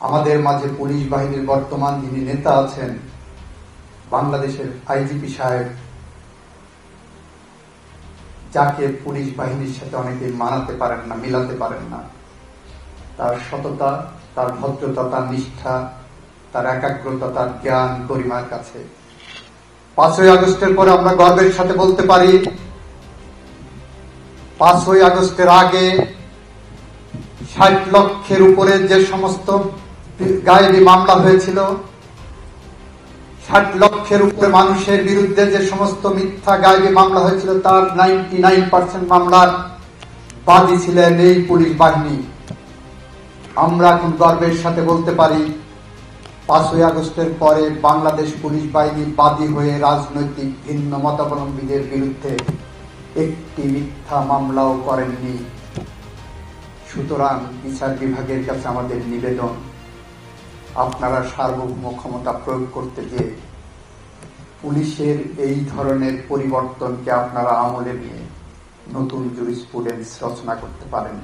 আমাদের মাঝে পুলিশ বাহিনীর বর্তমান যিনি নেতা আছেন, বাংলাদেশের আইজিপি সাহেব, যাকে পুলিশ বাহিনীর সাথে অনেকে মানাতে পারেন না, মিলাতে পারেন না। তার সততা, তার ভদ্রতা, তার নিষ্ঠা, তার একাগ্রতা, তার জ্ঞান গরিমার কাছে 5ই আগস্টের পরে আমরা গর্বের সাথে বলতে পারি, 5ই আগস্টের আগে 60 লক্ষের উপরে যে সমস্ত গায়েবী মামলা হয়েছিল, 60 লক্ষের উপরে মানুষের বিরুদ্ধে যে সমস্ত মিথ্যা গায়েবী মামলা হয়েছিল, তার 99% মামলার বাদী ছিলেন এই পুলিশ বাহিনী। আমরা এখন গর্বের সাথে বলতে পারি, 5ই আগস্টের পরে বাংলাদেশ পুলিশ বাহিনী বাদী হয়ে রাজনৈতিক ভিন্ন মতাবলম্বীদের বিরুদ্ধে একটি মিথ্যা মামলাও করেননি। সুতরাং বিচার বিভাগের কাছে আমাদের নিবেদন, আপনারা সার্বভৌম ক্ষমতা প্রয়োগ করতে গিয়ে পুলিশের এই ধরনের পরিবর্তনকে আপনারা আমলে নিয়ে নতুন জুরিসপ্রুডেন্স রচনা করতে পারেন।